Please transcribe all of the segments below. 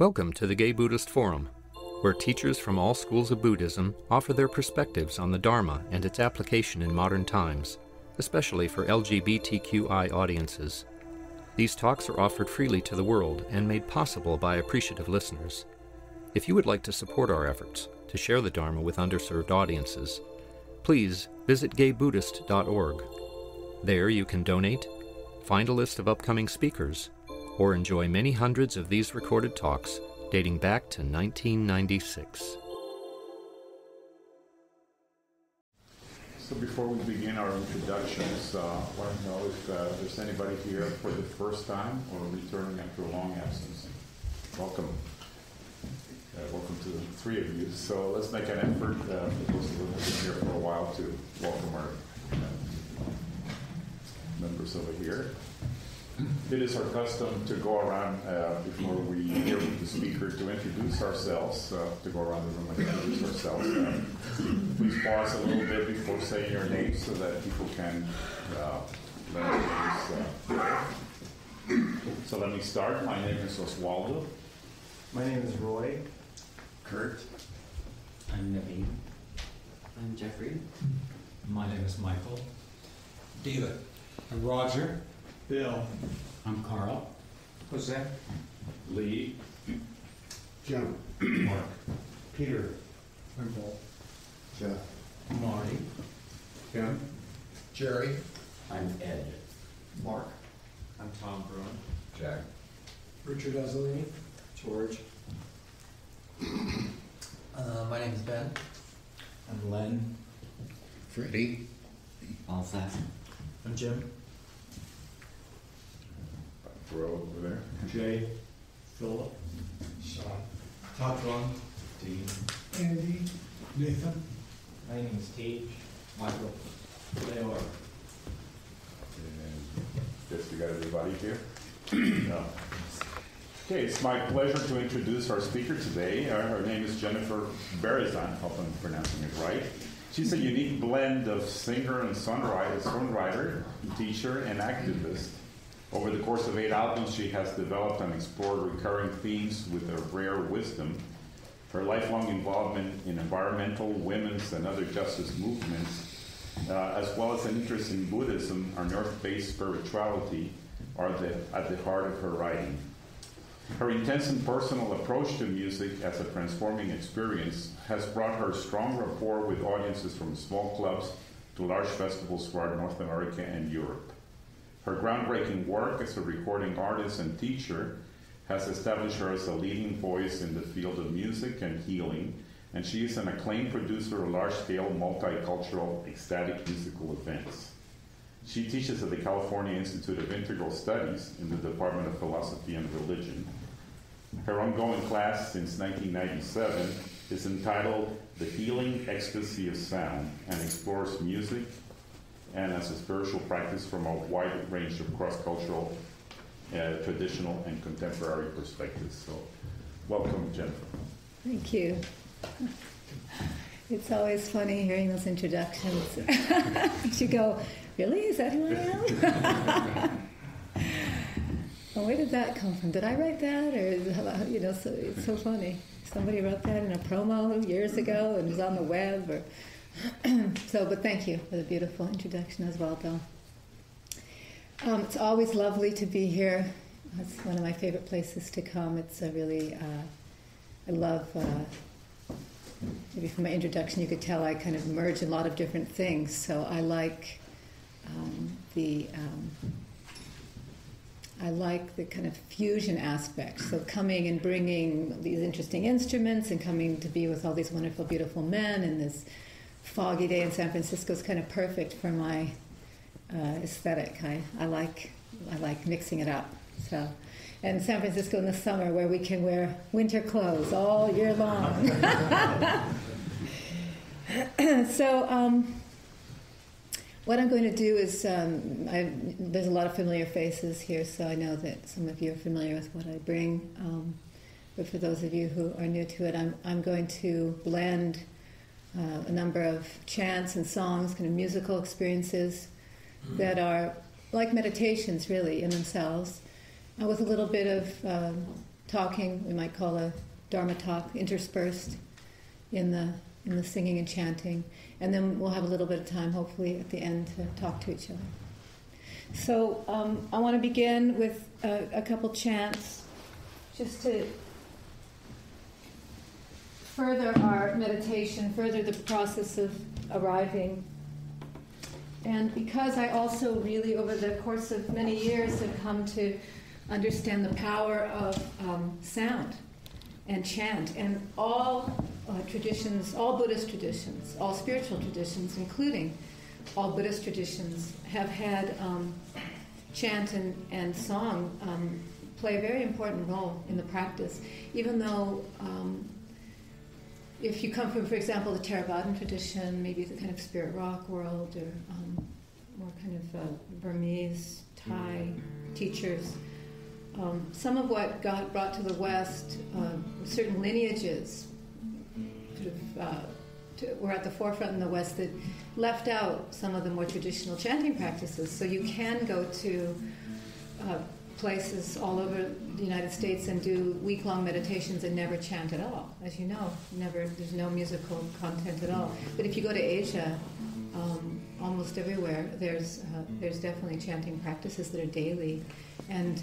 Welcome to the Gay Buddhist Forum, where teachers from all schools of Buddhism offer their perspectives on the Dharma and its application in modern times, especially for LGBTQI audiences. These talks are offered freely to the world and made possible by appreciative listeners. If you would like to support our efforts to share the Dharma with underserved audiences, please visit gaybuddhist.org. There you can donate, find a list of upcoming speakers, or enjoy many hundreds of these recorded talks dating back to 1996. So before we begin our introductions, I want to know if there's anybody here for the first time or returning after a long absence. Welcome. Welcome to the three of you. So let's make an effort, for those of us who've been here for a while, to welcome our members over here. It is our custom to go around before we hear from the speaker to introduce ourselves, to go around the room and introduce ourselves. Please pause a little bit before saying your name so that people can learn your names. So let me start. My name is Oswaldo. My name is Roy. Kurt. I'm Naveen. I'm Jeffrey. My name is Michael. David. I'm Roger. Bill. I'm Carl. Jose. Lee. Jim. Mark. Peter. Wimple. Jeff. Marty. Kim. Jerry. I'm Ed. Mark. I'm Tom Bruein. Jack. Richard Ezelini. George. My name is Ben. I'm Len. Freddie. Alsace. I'm Jim. Throw over there. Jay. Philip. Sean. Tatron. Dean. Andy. Nathan. My name is Tage. Michael. Leor. And guess we got everybody here. No. Okay, it's my pleasure to introduce our speaker today. Her name is Jennifer Berezan. I hope I'm pronouncing it right. She's a unique blend of singer and songwriter, teacher, and activist. Over the course of 8 albums, she has developed and explored recurring themes with a rare wisdom. Her lifelong involvement in environmental, women's, and other justice movements, as well as an interest in Buddhism or North-based spirituality, are at the heart of her writing. Her intense and personal approach to music as a transforming experience has brought her strong rapport with audiences from small clubs to large festivals throughout North America and Europe. Her groundbreaking work as a recording artist and teacher has established her as a leading voice in the field of music and healing, and she is an acclaimed producer of large-scale, multicultural, ecstatic musical events. She teaches at the California Institute of Integral Studies in the Department of Philosophy and Religion. Her ongoing class since 1997 is entitled The Healing Ecstasy of Sound and explores music and as a spiritual practice from a wide range of cross-cultural, traditional, and contemporary perspectives. So, welcome, Jennifer. Thank you. It's always funny hearing those introductions. You go, really? Is that who I am? Well, where did that come from? Did I write that? Or, so it's so funny. Somebody wrote that in a promo years ago and it was on the web. But thank you for the beautiful introduction as well, Bill. It's always lovely to be here. It's one of my favorite places to come. It's a really, I love, maybe from my introduction you could tell I kind of merge a lot of different things. So I like I like the kind of fusion aspect. So coming and bringing these interesting instruments and coming to be with all these wonderful, beautiful men and this foggy day in San Francisco is kind of perfect for my aesthetic. I like mixing it up. So, and San Francisco in the summer where we can wear winter clothes all year long. So what I'm going to do is, there's a lot of familiar faces here, so I know that some of you are familiar with what I bring. But for those of you who are new to it, I'm going to blend a number of chants and songs, kind of musical experiences that are like meditations, really, in themselves, with a little bit of talking, we might call a Dharma talk, interspersed in the singing and chanting. And then we'll have a little bit of time, hopefully, at the end to talk to each other. So I want to begin with a couple chants just to further our meditation, further the process of arriving. And because I also really, over the course of many years, have come to understand the power of sound and chant, and all traditions, all Buddhist traditions, all spiritual traditions, including all Buddhist traditions, have had chant and song play a very important role in the practice, even though if you come from, for example, the Theravadan tradition, maybe the kind of spirit rock world, or more kind of Burmese, Thai teachers, some of what got brought to the West, certain lineages, sort of were at the forefront in the West that left out some of the more traditional chanting practices. So you can go to places all over the United States and do week-long meditations and never chant at all. As you know, there's no musical content at all. But if you go to Asia, almost everywhere, there's definitely chanting practices that are daily, and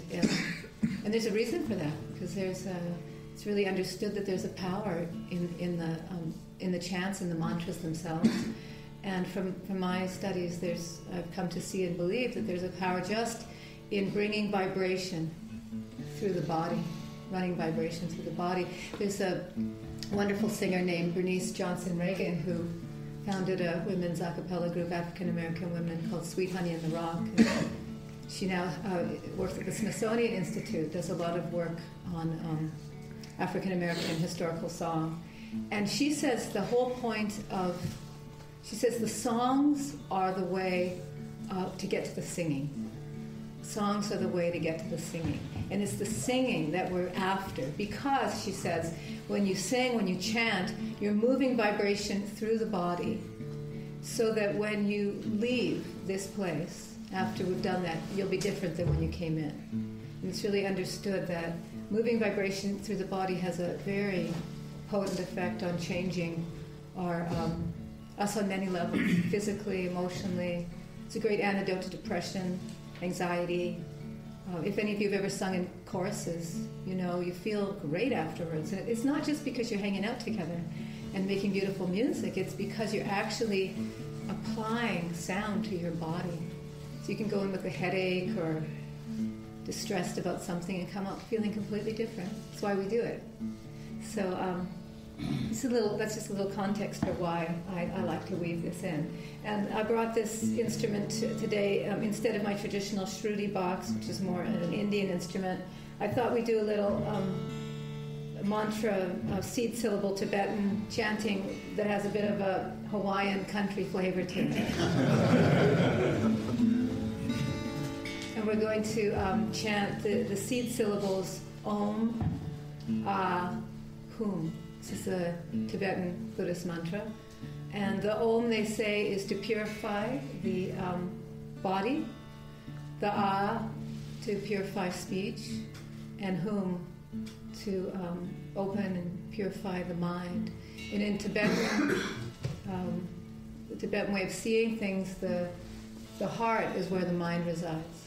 there's a reason for that, because it's really understood that there's a power in the chants and the mantras themselves. And from my studies, I've come to see and believe that there's a power just in bringing vibration through the body, running vibration through the body. There's a wonderful singer named Bernice Johnson Reagan who founded a women's a cappella group, African-American women, called Sweet Honey in the Rock. And she now works at the Smithsonian Institute, does a lot of work on African-American historical song. And she says the whole point she says the songs are the way to get to the singing. Songs are the way to get to the singing. And it's the singing that we're after, because, she says, when you sing, when you chant, you're moving vibration through the body, so that when you leave this place, after we've done that, you'll be different than when you came in. And it's really understood that moving vibration through the body has a very potent effect on changing us on many levels, physically, emotionally. It's a great antidote to depression, anxiety. If any of you have ever sung in choruses, you feel great afterwards. And it's not just because you're hanging out together and making beautiful music, it's because you're actually applying sound to your body. So you can go in with a headache or distressed about something and come out feeling completely different. That's why we do it. So that's just a little context for why I like to weave this in. And I brought this instrument today instead of my traditional shruti box, which is more an Indian instrument. I thought we'd do a little mantra, seed syllable Tibetan chanting that has a bit of a Hawaiian country flavor to it. And we're going to chant the seed syllables Om, Ah, Hum. This is a Tibetan Buddhist mantra. And the Om, they say, is to purify the body, the Ah, to purify speech, and Hum, to open and purify the mind. And in Tibetan, the Tibetan way of seeing things, the heart is where the mind resides.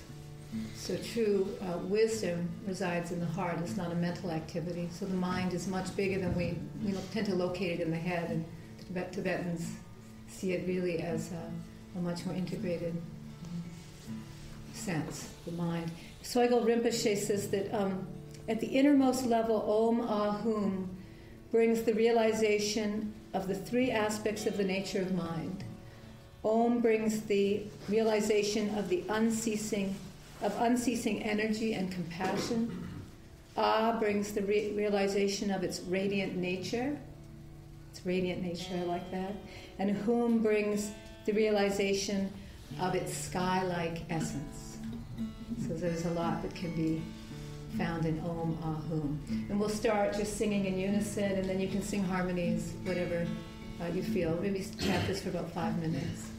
So true wisdom resides in the heart. It's not a mental activity. So the mind is much bigger than we tend to locate it in the head. And Tibetans see it really as a much more integrated sense, the mind. Sogyal Rinpoche says that at the innermost level, Om Ah Hum brings the realization of the three aspects of the nature of mind. Om brings the realization of the unceasing energy and compassion. Ah brings the realization of its radiant nature. Its radiant nature, I like that. And Hum brings the realization of its sky-like essence. So there's a lot that can be found in Om Ah Hum. And we'll start just singing in unison, and then you can sing harmonies, whatever you feel. Maybe chant this for about 5 minutes.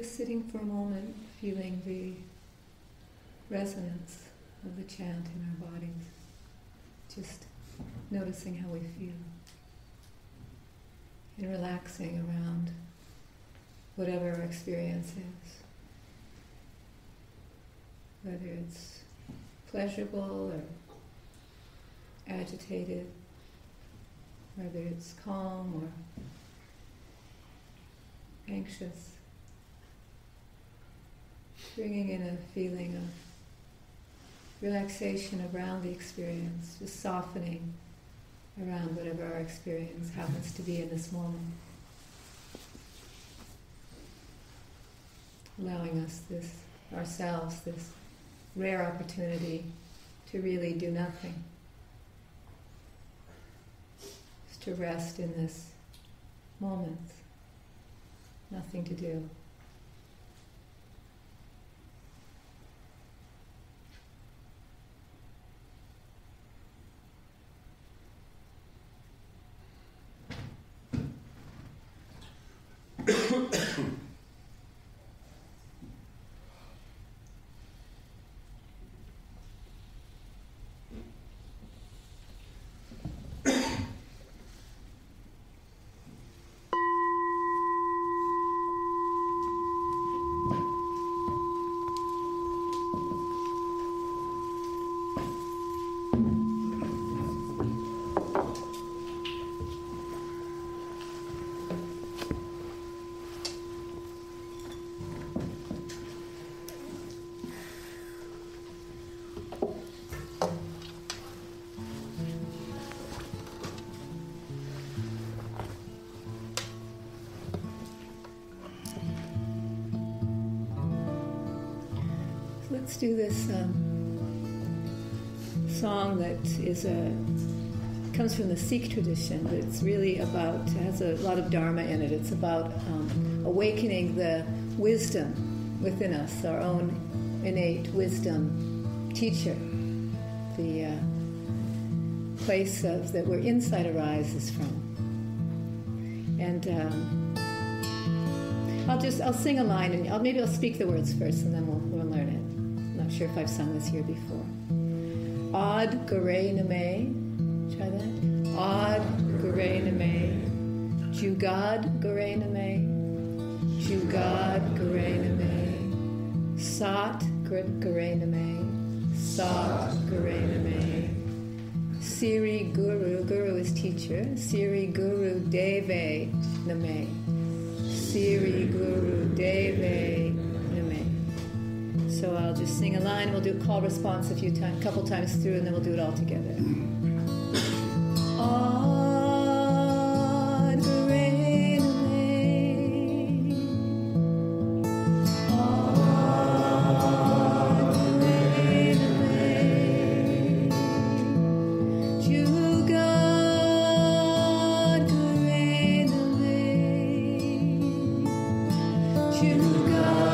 just sitting for a moment, feeling the resonance of the chant in our bodies. Just noticing how we feel. And relaxing around whatever our experience is. Whether it's pleasurable or agitated, whether it's calm or anxious. Bringing in a feeling of relaxation around the experience, just softening around whatever our experience happens to be in this moment. Allowing us ourselves this rare opportunity to really do nothing. Just to rest in this moment. Nothing to do. Let's do this song that comes from the Sikh tradition, but it's really about, it has a lot of Dharma in it. It's about awakening the wisdom within us, our own innate wisdom teacher, the place that where insight arises from. And I'll sing a line, and maybe I'll speak the words first, and then we'll learn it. I'm not sure if I've sung this here before. Ad Gare Name. Try that. Ad Gare Name. Jugad Gare Name. Jugad Gare Name. Sat Gare Name. Sat Gare Name. Siri Guru. Guru is teacher. Siri Guru Deve Name. Siri Guru Deve Name. So I'll just sing a line, and we'll do a call response a couple times through, and then we'll do it all together. Ad Gare Name. Ad Gare Name. Jugad Gare Name. Jugad.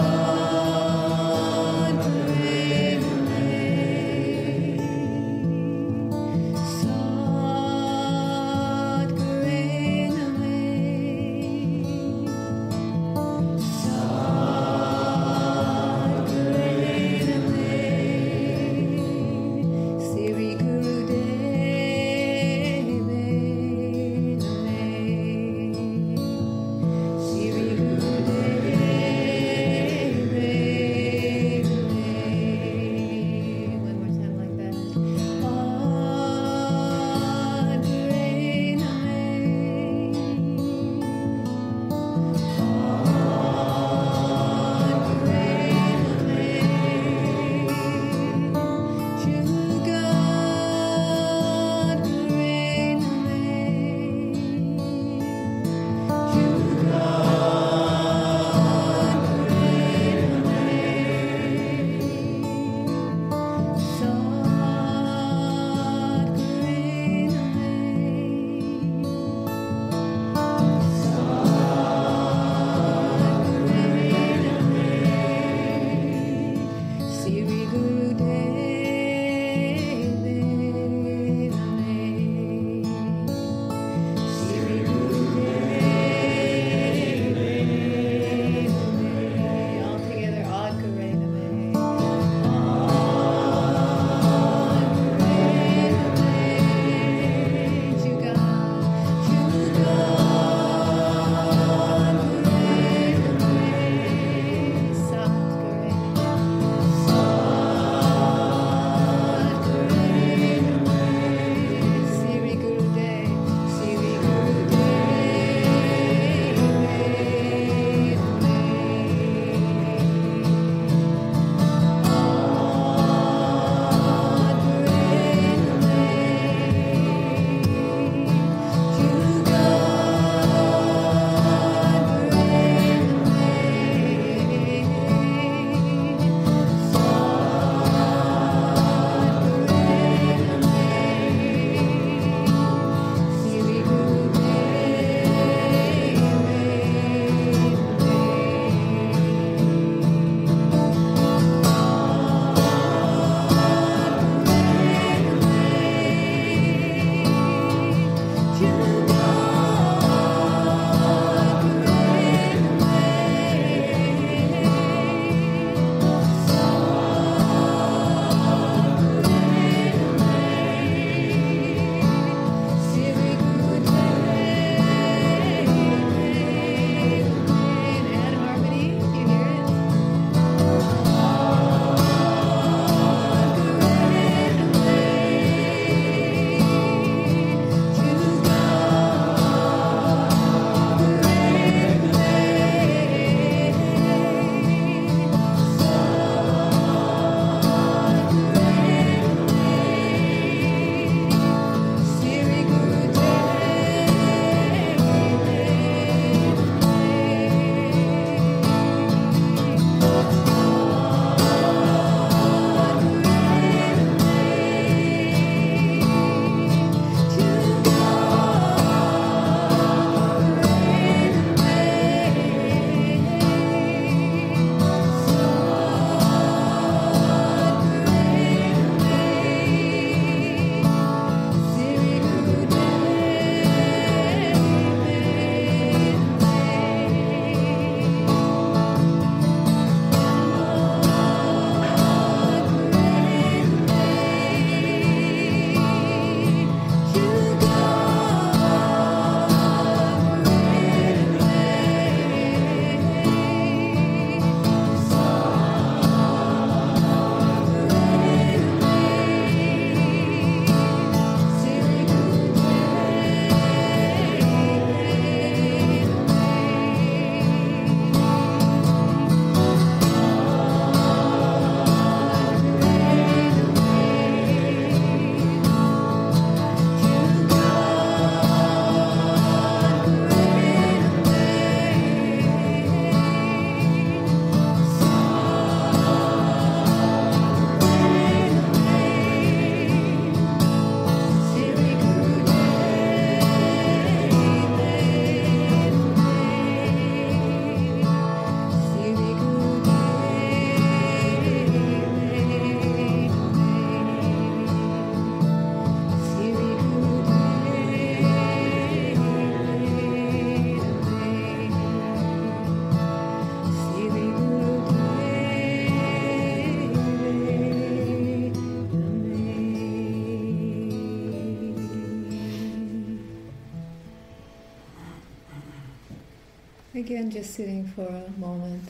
Again, just sitting for a moment,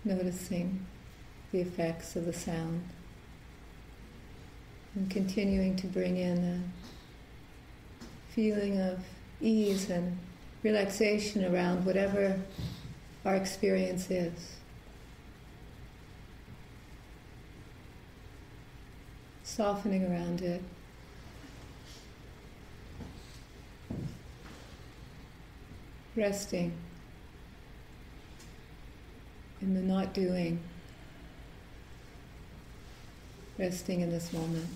noticing the effects of the sound, and continuing to bring in a feeling of ease and relaxation around whatever our experience is. Softening around it. Resting in the not doing. Resting in this moment.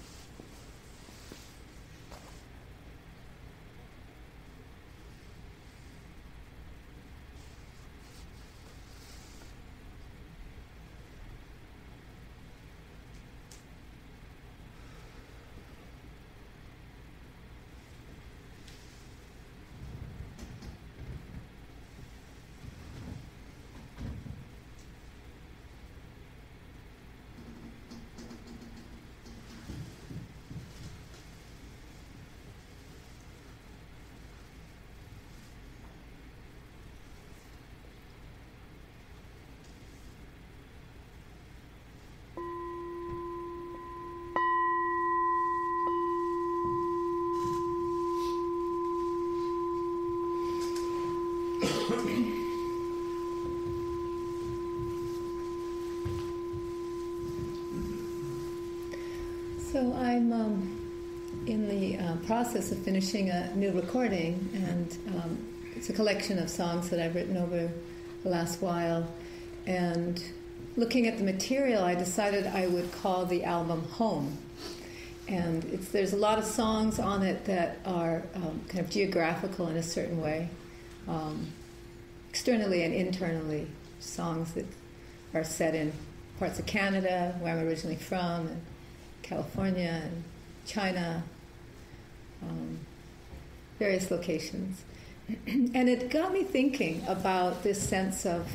So I'm in the process of finishing a new recording, and it's a collection of songs that I've written over the last while. And looking at the material, I decided I would call the album Home. And there's a lot of songs on it that are kind of geographical in a certain way, externally and internally, songs that are set in parts of Canada, where I'm originally from, and California and China, various locations. And it got me thinking about this sense of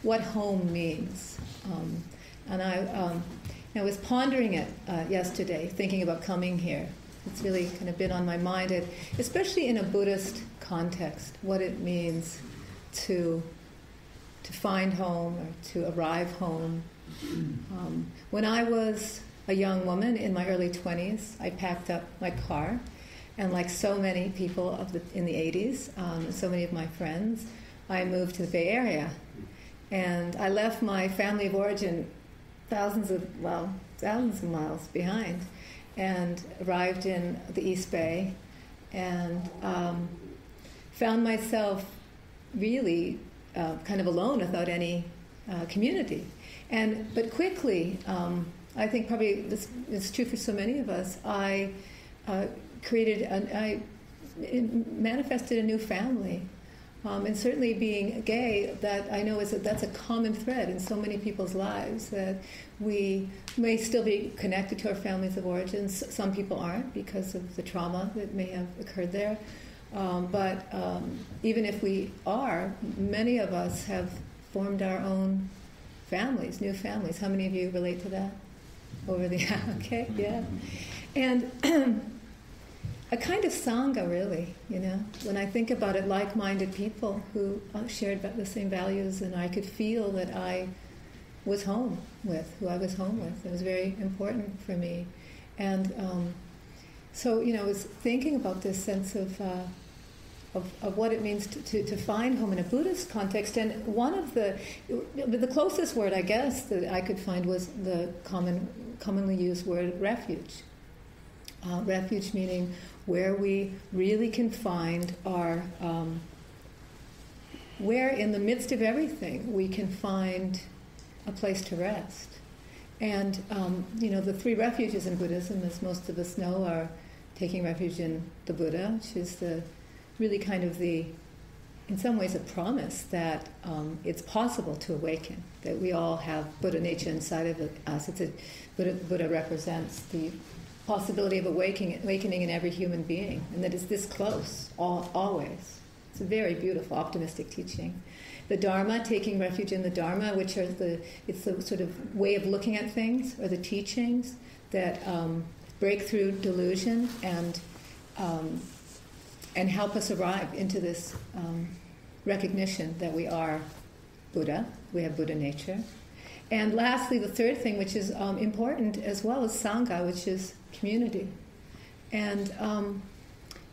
what home means. And I was pondering it yesterday, thinking about coming here. It's really kind of been on my mind, especially in a Buddhist context, what it means to find home or to arrive home. When I was a young woman in my early 20s, I packed up my car, and like so many people in the 80s, so many of my friends, I moved to the Bay Area. And I left my family of origin thousands of miles behind, and arrived in the East Bay, and found myself really kind of alone without any community. But quickly, I think probably this is true for so many of us, I manifested a new family. And certainly being gay, that I know that's a common thread in so many people's lives, that we may still be connected to our families of origin. Some people aren't because of the trauma that may have occurred there. But even if we are, many of us have formed our own families, new families. How many of you relate to that? Okay, yeah. And a kind of sangha, really, when I think about it, like-minded people who shared the same values, and I could feel that I was home with, who I was home with. It was very important for me. And so, I was thinking about this sense of what it means to find home in a Buddhist context. And one of the closest word, I guess, that I could find was the commonly used word refuge. Refuge meaning where we really can find where in the midst of everything we can find a place to rest. And, the three refuges in Buddhism, as most of us know, are taking refuge in the Buddha, which is really kind of in some ways, a promise that it's possible to awaken, that we all have Buddha nature inside of us. Buddha represents the possibility of awakening in every human being, and that it's this close, always. It's a very beautiful, optimistic teaching. The Dharma, taking refuge in the Dharma, which are it's the sort of way of looking at things, or the teachings that break through delusion and and help us arrive into this recognition that we are Buddha, we have Buddha nature. And lastly, the third thing, which is important as well, is Sangha, which is community. And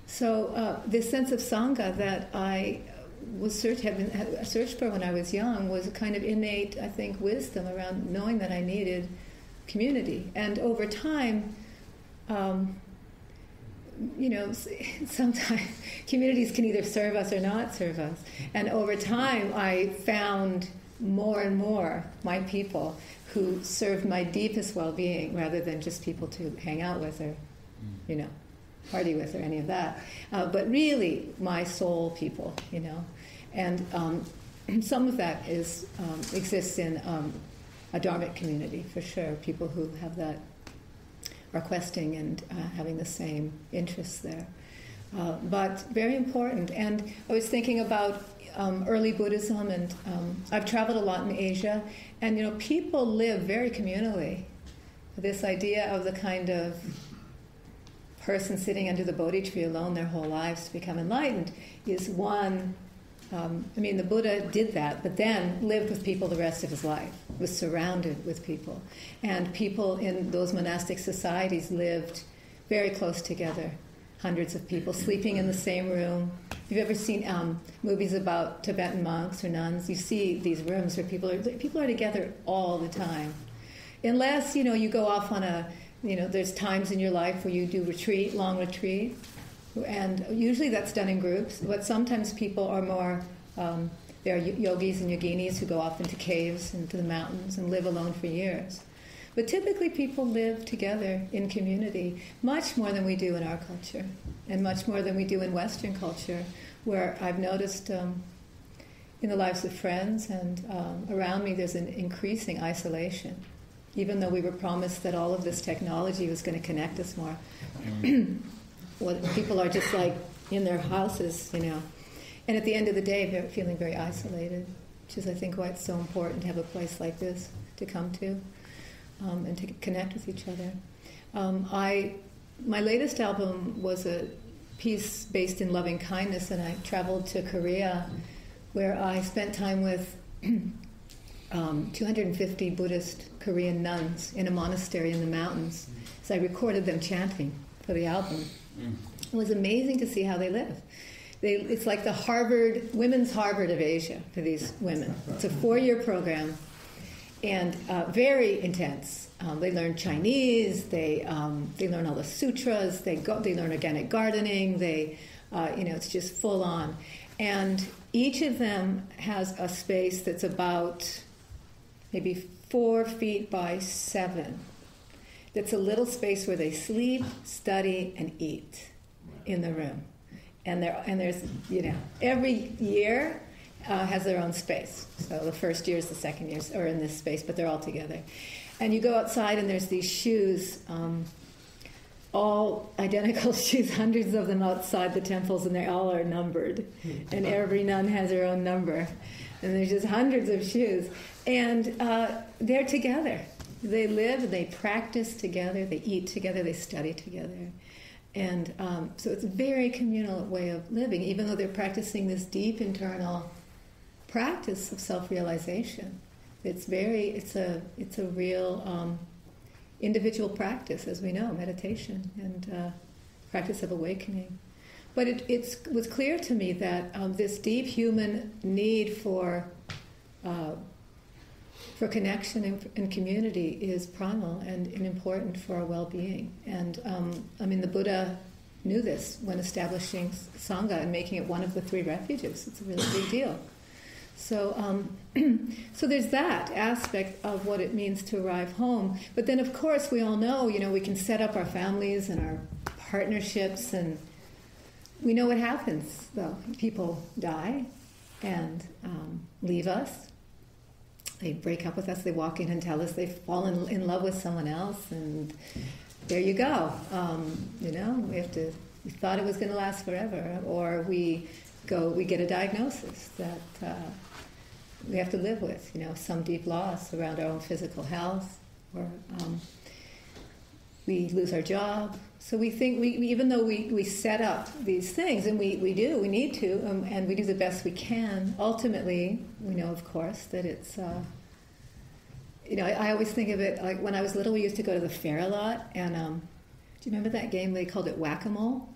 so this sense of Sangha that I had searched for when I was young was a kind of innate, I think, wisdom around knowing that I needed community. And over time, sometimes communities can either serve us or not serve us. And over time, I found more and more my people who served my deepest well-being rather than just people to hang out with or, party with or any of that. But really, my soul people, And some of that exists in a Dharmic community, for sure. People who have that are questing and having the same interests there. But very important. And I was thinking about early Buddhism, and I've traveled a lot in Asia, and people live very communally. This idea of the kind of person sitting under the Bodhi tree alone their whole lives to become enlightened is one. The Buddha did that, but then lived with people the rest of his life, was surrounded with people. And people in those monastic societies lived very close together, hundreds of people sleeping in the same room. If you've ever seen movies about Tibetan monks or nuns, you see these rooms where people are together all the time. Unless, you go off on there's times in your life where you do long retreat, and usually that's done in groups, but sometimes people are more, there are yogis and yoginis who go off into caves, into the mountains, and live alone for years. But typically people live together in community much more than we do in our culture, and much more than we do in Western culture, where I've noticed in the lives of friends and around me there's an increasing isolation. Even though we were promised that all of this technology was going to connect us more. People are just like in their houses, And at the end of the day, they're feeling very isolated, which is, I think, why it's so important to have a place like this to come to and to connect with each other. My latest album was a piece based in loving kindness, and I traveled to Korea, where I spent time with 250 Buddhist Korean nuns in a monastery in the mountains. So I recorded them chanting for the album. It was amazing to see how they live. It's like the women's Harvard of Asia for these women. It's a 4-year program, and very intense. They learn Chinese. They learn all the sutras. They learn organic gardening. It's just full on. And each of them has a space that's about maybe 4 feet by 7. That's a little space where they sleep, study, and eat in the room. And there's every year has their own space. So the first years, the second years are in this space, but they're all together. And you go outside, and there's these shoes, all identical shoes, hundreds of them outside the temples, and they all are numbered. And every nun has her own number. And there's just hundreds of shoes. And they're together. They live, they practice together, they eat together, they study together. And so it's a very communal way of living, even though they're practicing this deep internal practice of self-realization. It's a real individual practice, as we know, meditation and practice of awakening. But it was clear to me that this deep human need for connection and community is primal and important for our well-being. And the Buddha knew this when establishing Sangha and making it one of the 3 refuges. It's a really big deal. So so there's that aspect of what it means to arrive home. But then, of course, we all know, we can set up our families and our partnerships, and we know what happens, though. People die and leave us. They break up with us, they walk in and tell us they've fallen in love with someone else, and there you go. We thought it was going to last forever, or we get a diagnosis that we have to live with, some deep loss around our own physical health, or we lose our job. So we think, even though we set up these things, and we need to, and we do the best we can, ultimately, we know, of course, that it's, I always think of it, like when I was little, we used to go to the fair a lot, and do you remember that game? They called it whack-a-mole?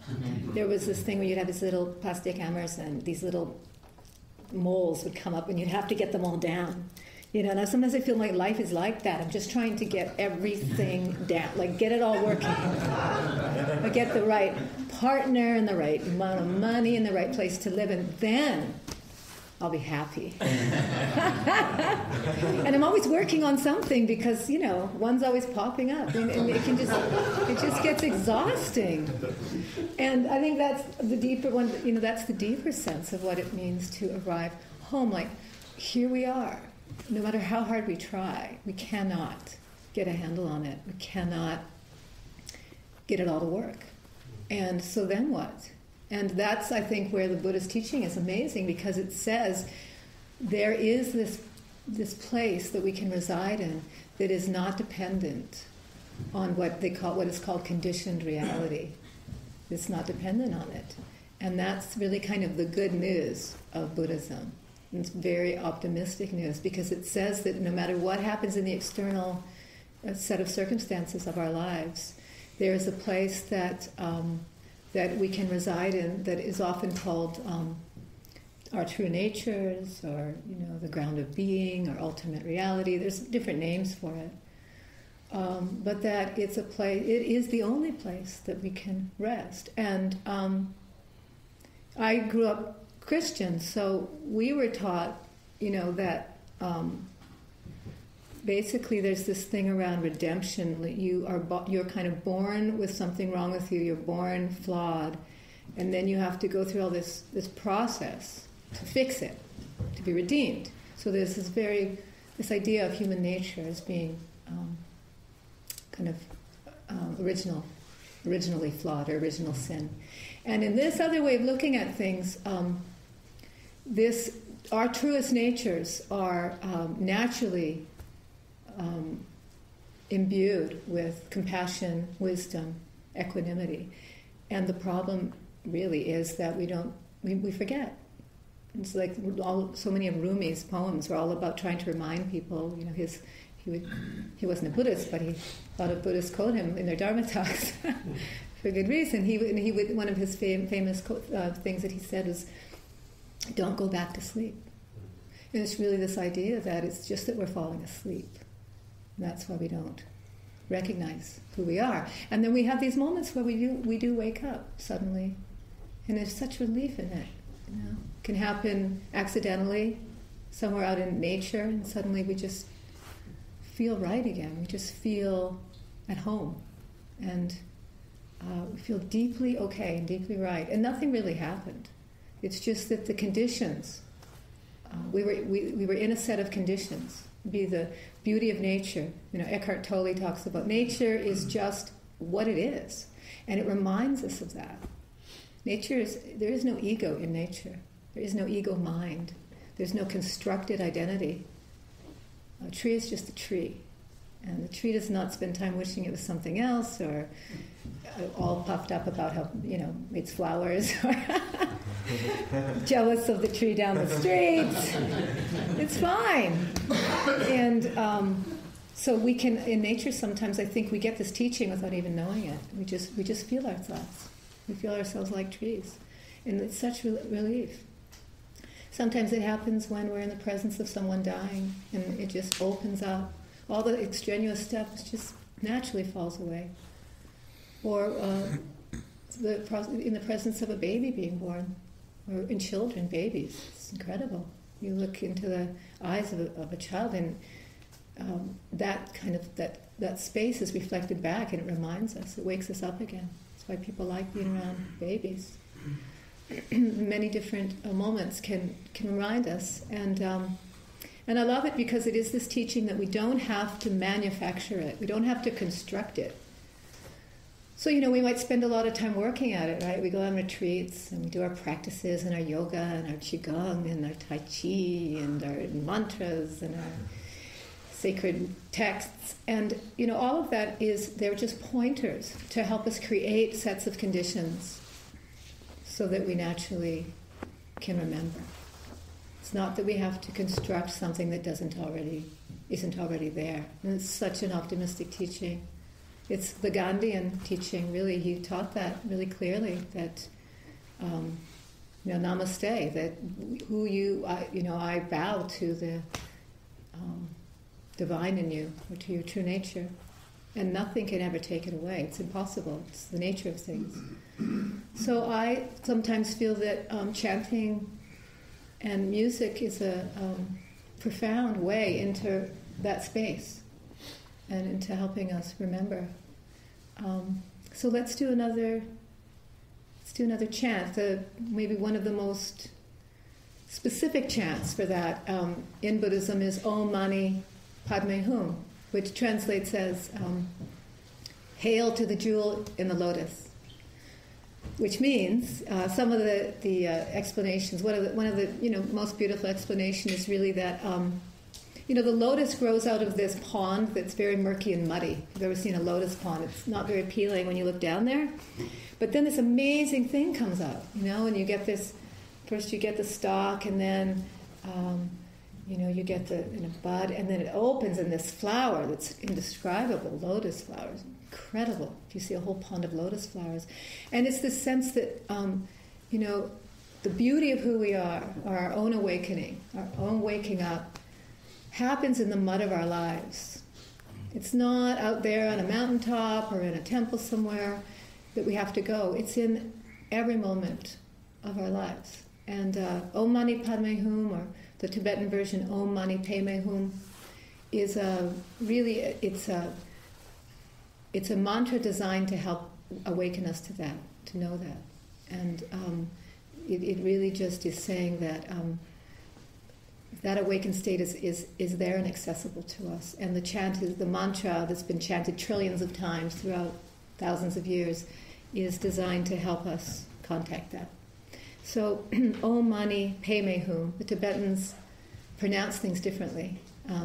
There was this thing where you'd have these little plastic hammers, and these little moles would come up, and you'd have to get them all down. And sometimes I feel like life is like that. I'm just trying to get everything down, like get it all working. I get the right partner and the right amount of money and the right place to live, and then I'll be happy. And I'm always working on something because, one's always popping up, and it just gets exhausting. And I think that's the deeper one, that's the deeper sense of what it means to arrive home. Like, here we are. No matter how hard we try, we cannot get a handle on it. We cannot get it all to work. And so then what? And that's, I think, where the Buddhist teaching is amazing, because it says there is this place that we can reside in that is not dependent on what is called conditioned reality. It's not dependent on it. And that's really kind of the good news of Buddhism. It's very optimistic news, because it says that no matter what happens in the external set of circumstances of our lives, there is a place that we can reside in that is often called our true natures, or the ground of being, or ultimate reality. There's different names for it, but that it's a place. It is the only place that we can rest. And I grew up Christian, so we were taught, that basically there's this thing around redemption. You're kind of born with something wrong with you. You're born flawed, and then you have to go through all this process to fix it, to be redeemed. So there's this idea of human nature as being kind of originally flawed, or original sin. And in this other way of looking at things, our truest natures are naturally imbued with compassion, wisdom, equanimity. And the problem really is that we forget. It's like so many of Rumi's poems were all about trying to remind people, he wasn't a Buddhist, but a lot of Buddhists quote him in their Dharma talks for good reason. One of his famous things that he said was, "Don't go back to sleep." And it's really this idea that it's just that we're falling asleep. And that's why we don't recognize who we are. And then we have these moments where we do wake up suddenly, and there's such relief in it. It can happen accidentally, somewhere out in nature, and suddenly we just feel right again. We just feel at home, and we feel deeply okay and deeply right. And nothing really happened. It's just that the conditions, we were in a set of conditions. Be the beauty of nature. Eckhart Tolle talks about nature is just what it is, and it reminds us of that. There is no ego in nature. There is no ego mind. There's no constructed identity. A tree is just a tree, and the tree does not spend time wishing it was something else, or all puffed up about how its flowers, or jealous of the tree down the street. It's fine. And so we can, in nature, sometimes I think we get this teaching without even knowing it. We just feel ourselves. We feel ourselves like trees, and it's such relief. Sometimes it happens when we're in the presence of someone dying, and it just opens up. All the extraneous stuff just naturally falls away. Or in the presence of a baby being born, or in children, babies. It's incredible. You look into the eyes of a child, and that space is reflected back, and it reminds us. It wakes us up again. That's why people like being around babies. Many different moments can remind us, and I love it because it is this teaching that we don't have to manufacture it. We don't have to construct it. So, we might spend a lot of time working at it, right? We go on retreats, and we do our practices, and our yoga, and our qigong, and our tai chi, and our mantras, and our sacred texts, and all of that they're just pointers to help us create sets of conditions so that we naturally can remember. It's not that we have to construct something that isn't already there. And it's such an optimistic teaching. It's the Gandhian teaching, really. He taught that really clearly, that namaste, that I bow to the divine in you, or to your true nature, and nothing can ever take it away. It's impossible. It's the nature of things. So I sometimes feel that chanting and music is a profound way into that space and into helping us remember. So let's do another chant. Maybe one of the most specific chants for that in Buddhism is Om Mani Padme Hum, which translates as "Hail to the jewel in the lotus," which means some of the explanations. One of the most beautiful explanation is really that the lotus grows out of this pond that's very murky and muddy. If you've ever seen a lotus pond, it's not very appealing when you look down there. But then this amazing thing comes out, and you get this. First, you get the stalk, and then you get the bud, and then it opens in this flower that's indescribable. Lotus flowers, incredible. If you see a whole pond of lotus flowers, and it's this sense that the beauty of who we are, our own awakening, our own waking up, happens in the mud of our lives. It's not out there on a mountaintop or in a temple somewhere that we have to go. It's in every moment of our lives. And Om Mani Padme Hum, or the Tibetan version Om Mani Padme Hum, is it's a mantra designed to help awaken us to that, to know that. And it really just is saying that that awakened state is there and accessible to us. And the chant is the mantra that's been chanted trillions of times throughout thousands of years is designed to help us contact that. So, Om Mani Padme Hum. The Tibetans pronounce things differently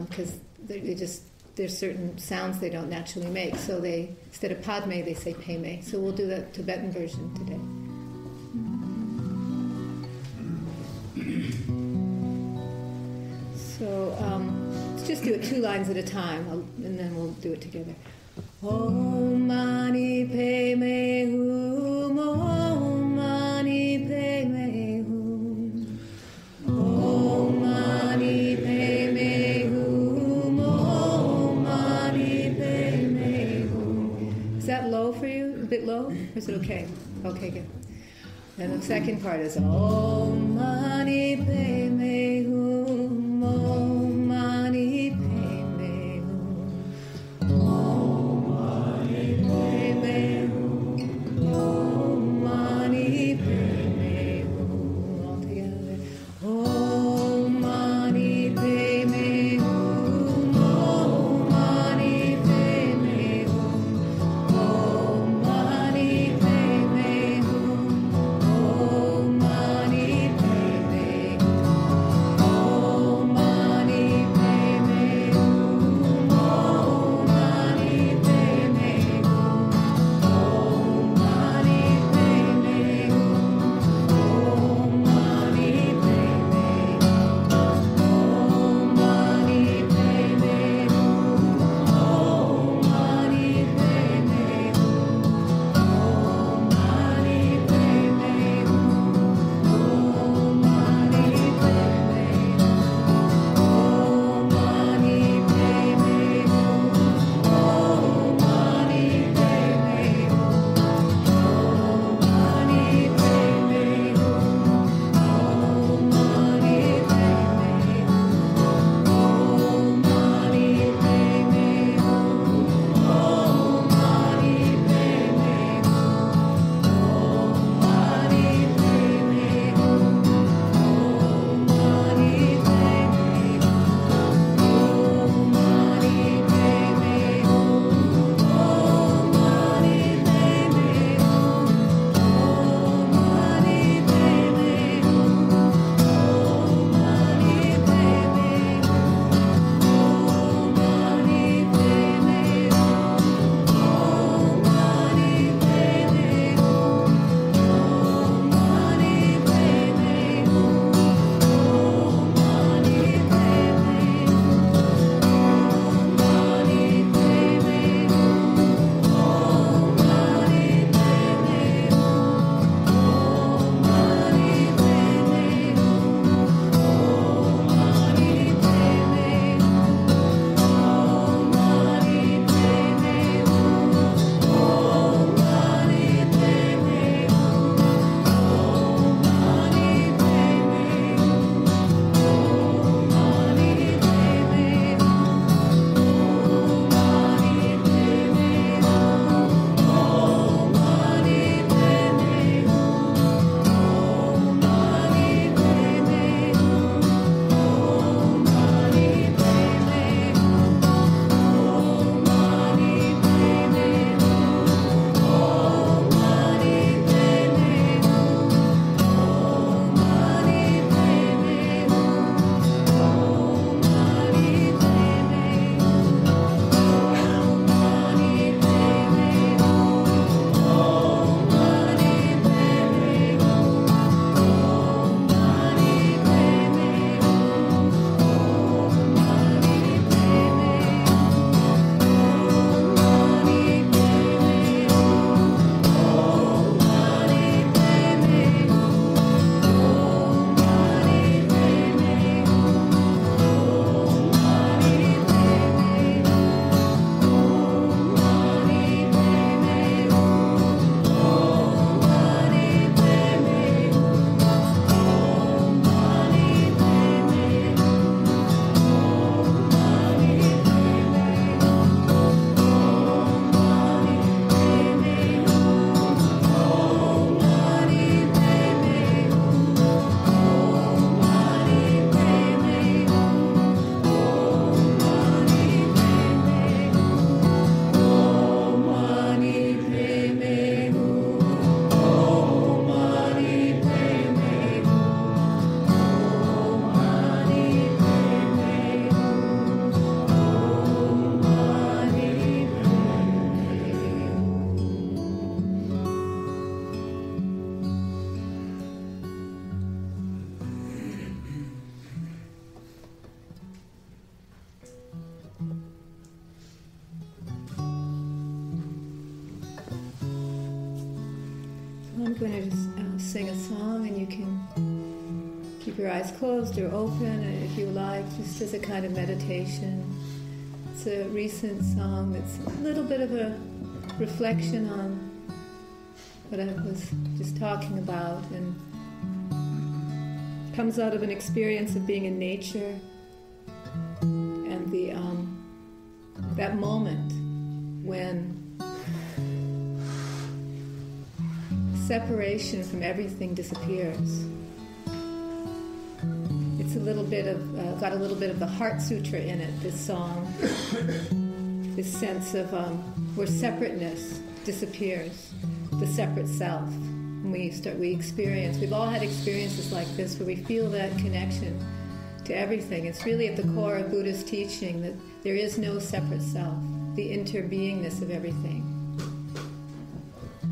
because there's certain sounds they don't naturally make. So instead of Padme, they say Padme. So we'll do the Tibetan version today. So let's just do it 2 lines at a time, and then we'll do it together. Om Mani Padme Hum, Om Mani Padme Hum, Om Mani Padme Hum, Om Mani Padme Hum. Is that low for you? A bit low? Or is it okay? Okay, good. And the second part is Om Mani Padme Hum, Om Mani Padme Hum, Om Mani Padme Hum, Om Mani Padme Hum. All together. Om Mani Padme Hum, Om Mani Padme Hum, Om Mani Padme Hum, Om Mani Padme Hum, Om Mani I'm going to just sing a song, and you can keep your eyes closed or open if you like, just as a kind of meditation. It's a recent song that's a little bit of a reflection on what I was just talking about, and comes out of an experience of being in nature and the that moment when separation from everything disappears. It's a little bit of got a little bit of the Heart Sutra in it, this song. This sense of where separateness disappears, the separate self. And we experience, we've all had experiences like this where we feel that connection to everything. It's really at the core of Buddhist teaching that there is no separate self, the interbeingness of everything.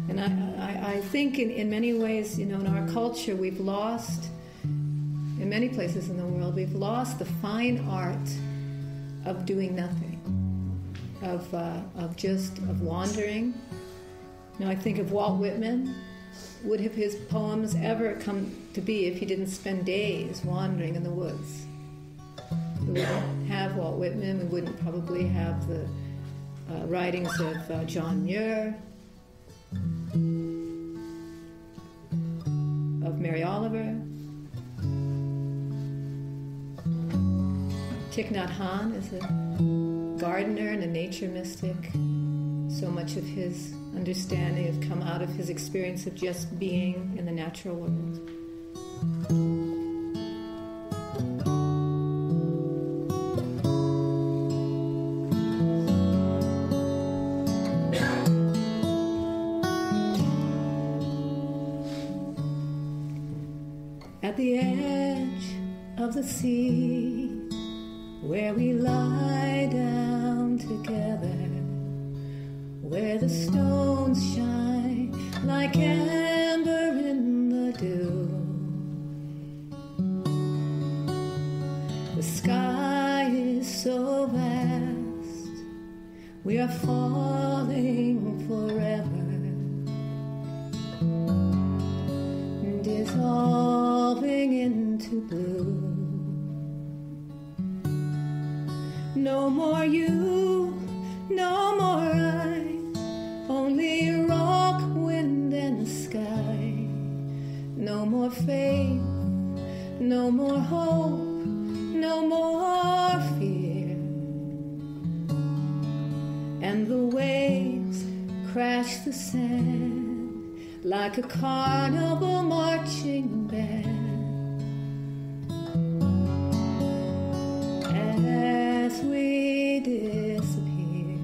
And I think in many ways, in our culture, we've lost, in many places in the world, we've lost the fine art of doing nothing, of wandering. I think of Walt Whitman. Would have his poems ever come to be if he didn't spend days wandering in the woods? We wouldn't have Walt Whitman. We wouldn't probably have the writings of John Muir, of Mary Oliver. Thich Nhat Hanh is a gardener and a nature mystic. So much of his understanding has come out of his experience of just being in the natural world. At the edge of the sea, where we lie down together, where the stones shine like amber in the dew, the sky is so vast, we are falling forever, dissolving into blue. No more you, no more I, only rock, wind, and sky. No more faith, no more hope, no more fear. And the waves crash the sand like a carnival marching band. As we disappear,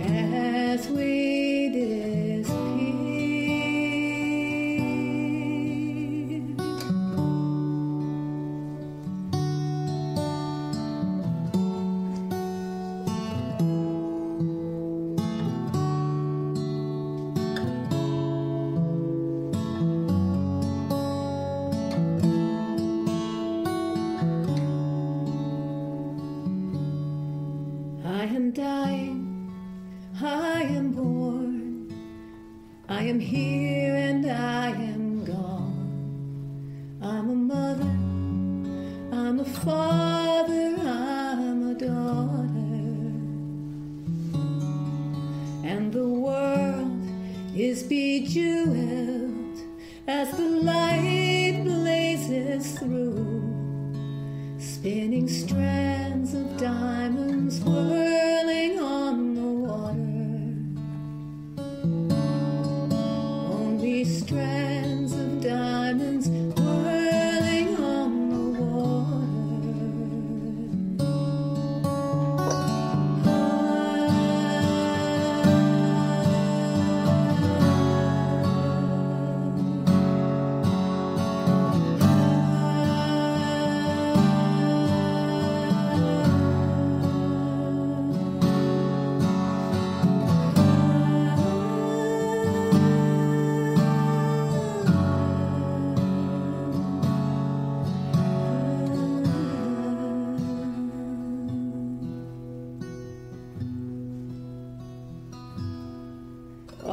as we disappear. I am dying, I am born, I am here and I am gone. I'm a mother, I'm a father, I'm a daughter. And the world is bejeweled as the light blazes through, spinning strands of diamonds whirling on the water. Only strands of diamonds whirling on the water.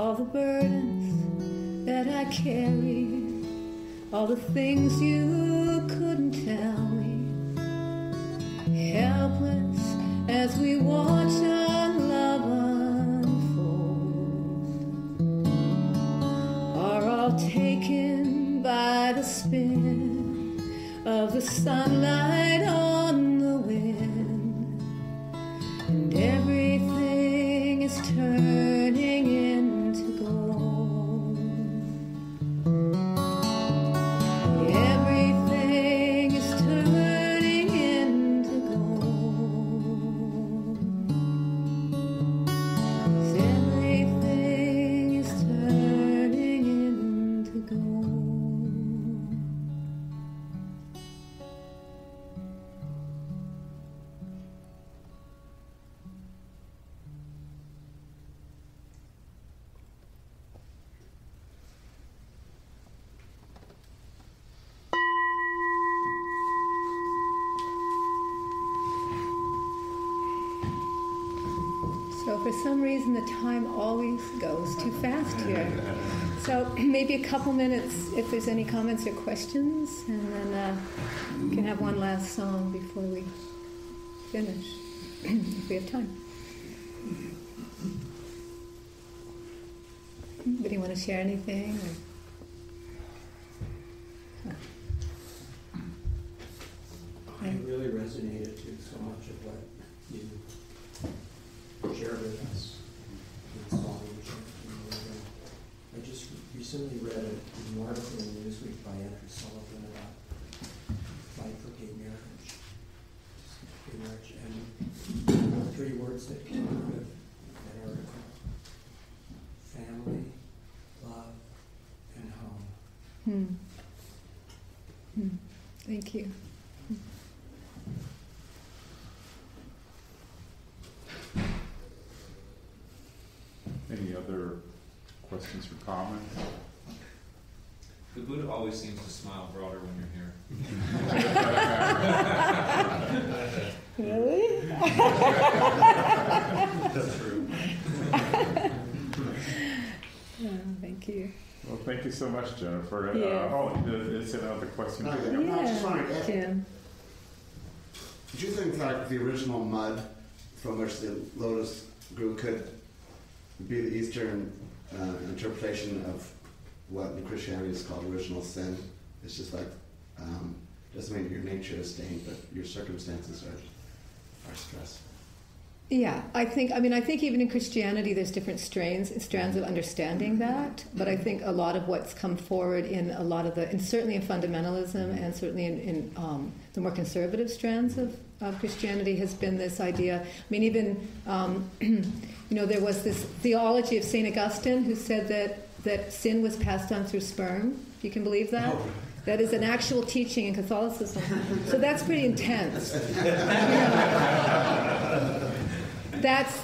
all the burdens that I carry, all the things you couldn't tell me, helpless as we watch our love unfold, are all taken by the spin of the sunlight on the wind, and everything is turning into gold. Everything is turning into gold. Everything is turning into gold. So for some reason the time always goes too fast here. So maybe a couple minutes if there's any comments or questions, and then we can have one last song before we finish, if we have time. Anybody want to share anything? I really resonated to so much of what you shared with us in song and chanting. I just recently read an article in Newsweek by Andrew Sullivan about Fight for Gay Marriage. And three words that came out of that article: family, love, and home. Thank you. Any other questions or comments? The Buddha always seems to smile broader when you're here. Really? That's true. Thank you. Well, thank you so much, Jennifer. Is another question? I just wanted to ask, Jim. do you think that the original mud from which the lotus grew could be the Eastern interpretation of what in Christianity is called original sin? It's just like, doesn't mean your nature is stained, but your circumstances are stressed. Yeah, I think even in Christianity there's different strands of understanding that, but I think a lot of what's come forward in a lot of and certainly in fundamentalism and certainly in the more conservative strands of Christianity has been this idea. I mean, even, there was this theology of St. Augustine who said that sin was passed on through sperm. You can believe that? Oh. That is an actual teaching in Catholicism. So that's pretty intense. That's,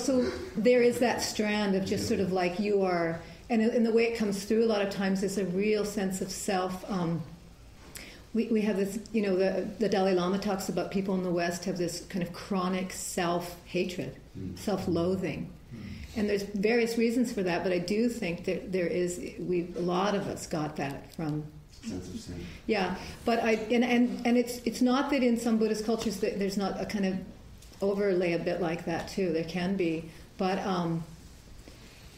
so there is that strand of just sort of like you are, and the way it comes through a lot of times is a real sense of self. We have this, the Dalai Lama talks about people in the West have this kind of chronic self-hatred, self-loathing. And there's various reasons for that, but I do think that there is, a lot of us got that from Sense of sin. Yeah, but it's not that in some Buddhist cultures that there's not a kind of overlay a bit like that too. There can be, but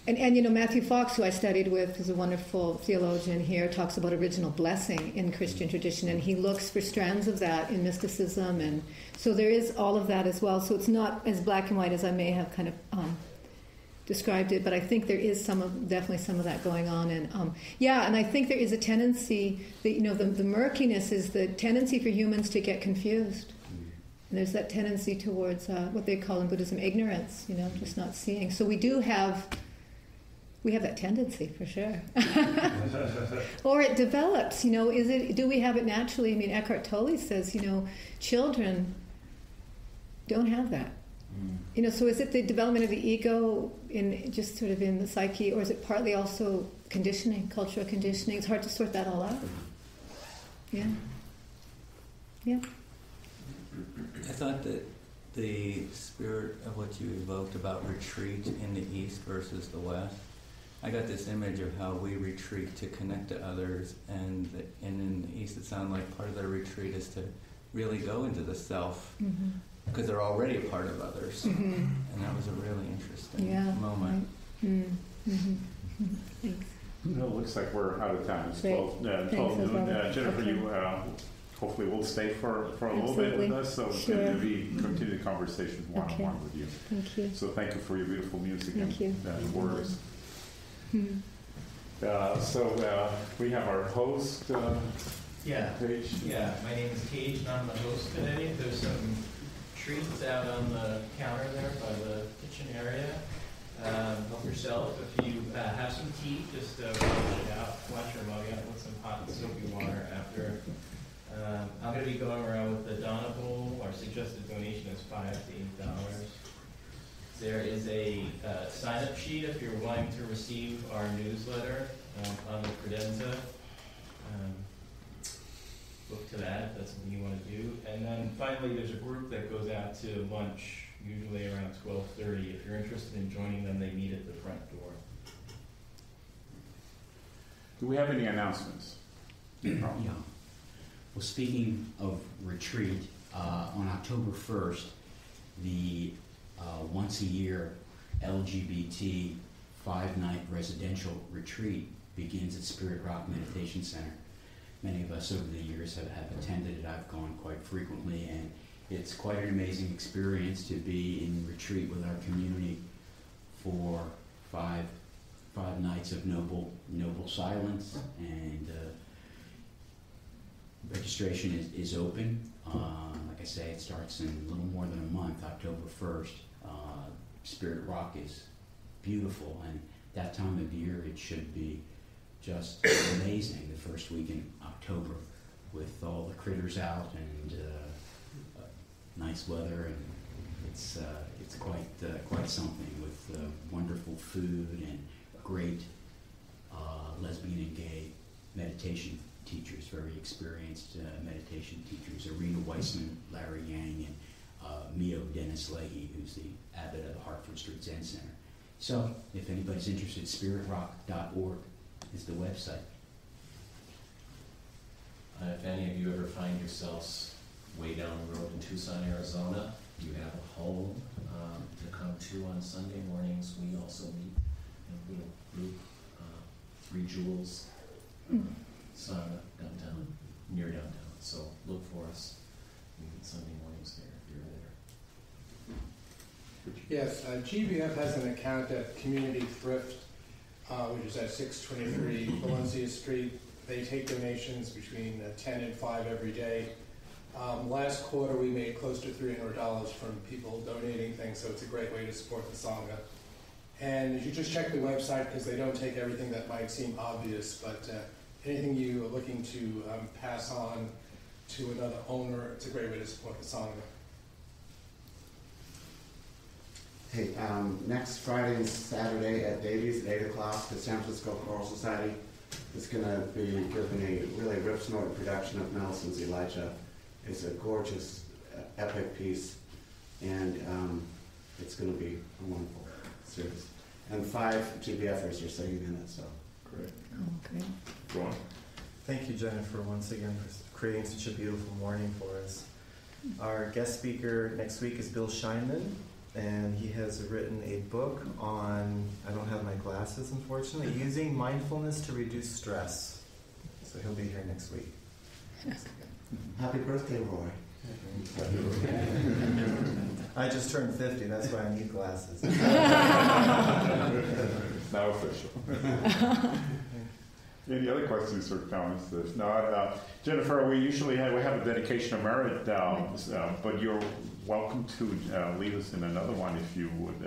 Matthew Fox, who I studied with, who's a wonderful theologian here, talks about original blessing in Christian tradition, and he looks for strands of that in mysticism, and so there is all of that as well. So it's not as black and white as I may have kind of described it, but I think there is definitely some of that going on, and and I think there is a tendency that the murkiness is the tendency for humans to get confused. And there's that tendency towards what they call in Buddhism ignorance, just not seeing. So we have that tendency for sure. Or it develops, do we have it naturally? I mean, Eckhart Tolle says, children don't have that. So is it the development of the ego in just sort of in the psyche, or is it partly also conditioning, cultural conditioning? It's hard to sort that all out. Yeah. I thought that the spirit of what you evoked about retreat in the East versus the West, I got this image of how we retreat to connect to others, and in the East it sounded like part of their retreat is to really go into the self, because they're already a part of others. And that was a really interesting moment. Right. Thanks. Well, it looks like we're out of time. It's Great. 12 Thanks, noon. Robert. Jennifer, Okay. you hopefully will stay for a little bit Absolutely. with us, so we Sure. can continue the conversation one-on-one with you. Thank you. So thank you for your beautiful music Thank you. and words. So we have our host, Paige. Yeah, my name is Cage, and I'm the host today. There's some treats out on the counter there by the kitchen area. Help yourself. If you have some tea, just wash your mug out with some hot and soapy water after. I'm going to be going around with the Donna Bowl. Our suggested donation is $5 to $8. There is a sign-up sheet if you're wanting to receive our newsletter on the credenza. Look to that if that's something you want to do. And then finally, there's a group that goes out to lunch, usually around 12:30. If you're interested in joining them, they meet at the front door. Do we have any announcements? Yeah. Well, speaking of retreat, on October 1st, the once-a-year LGBT 5-night residential retreat begins at Spirit Rock Meditation Center. Many of us over the years have attended it. I've gone quite frequently, and it's quite an amazing experience to be in retreat with our community for five nights of noble silence. And registration is open. Like I say, it starts in a little more than a month, October 1st. Spirit Rock is beautiful, and that time of year it should be just amazing, the first week in October, with all the critters out and nice weather, and it's quite something, with wonderful food and great lesbian and gay meditation teachers, very experienced meditation teachers, Arena Weissman, Larry Yang, and Mio Dennis Leahy, who's the abbot of the Hartford Street Zen Center. So, if anybody's interested, spiritrock.org is the website. If any of you ever find yourselves way down the road in Tucson, Arizona, you have a home to come to on Sunday mornings. We also meet in a little group, 3 Jewels, sauna downtown, near downtown. So look for us. We meet Sunday mornings there if you're there. Yes, GBF has an account at Community Thrift, which is at 623 Valencia Street. They take donations between 10 and 5 every day. Last quarter we made close to $300 from people donating things, so it's a great way to support the Sangha. And you should just check the website, because they don't take everything that might seem obvious, but anything you are looking to pass on to another owner, it's a great way to support the Sangha. Hey, next Friday and Saturday at Davies at 8 o'clock, the San Francisco Choral Society is going to be giving a really rip-snorting production of Nelson's Elijah. It's a gorgeous, epic piece, and it's going to be a wonderful service. And 5 GBFers are singing in it, so. Great. Oh, great. Go on. Thank you, Jennifer, once again for creating such a beautiful morning for us. Our guest speaker next week is Bill Scheinman, and he has written a book on, I don't have my glasses unfortunately, using mindfulness to reduce stress. So he'll be here next week. Happy birthday, Roy. I just turned 50, that's why I need glasses. Now official. Any other questions or comments? If not, Jennifer, we usually have a dedication of merit, but you're welcome to lead us in another one if you would,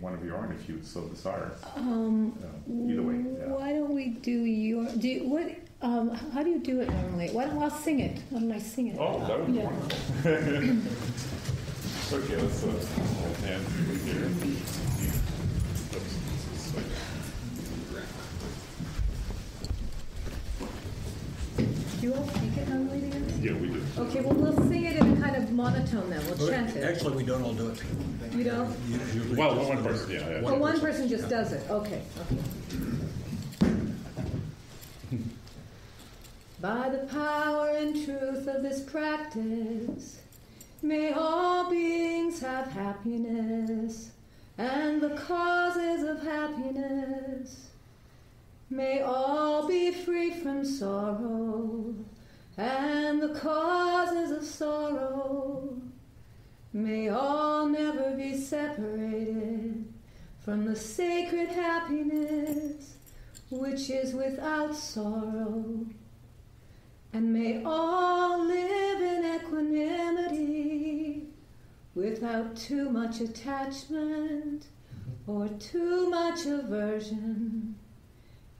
one of your own, if you so desire. Either way. Yeah. Why don't we do how do you do it normally? Why don't I sing it? Why don't I sing it? Oh, that would be wonderful. Okay, let's hand here. Do you all speak it normally together? Yeah, we do. Okay, well, we'll sing it in a kind of monotone then. We'll chant it. Actually, we don't all do it. You don't? Well, one person, yeah. Oh, one person just does it. Okay. By the power and truth of this practice, may all beings have happiness, and the causes of happiness. May all be free from sorrow, and the causes of sorrow. May all never be separated from the sacred happiness which is without sorrow. And may all live in equanimity without too much attachment or too much aversion,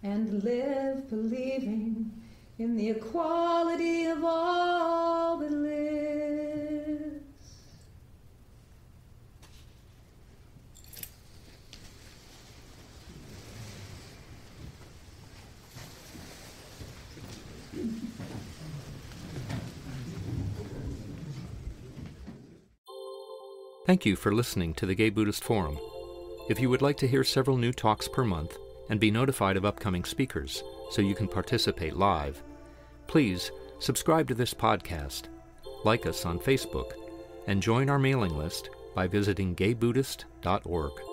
and live believing in the equality of all that lives. Thank you for listening to the Gay Buddhist Forum. If you would like to hear several new talks per month and be notified of upcoming speakers so you can participate live, please subscribe to this podcast, like us on Facebook, and join our mailing list by visiting gaybuddhist.org.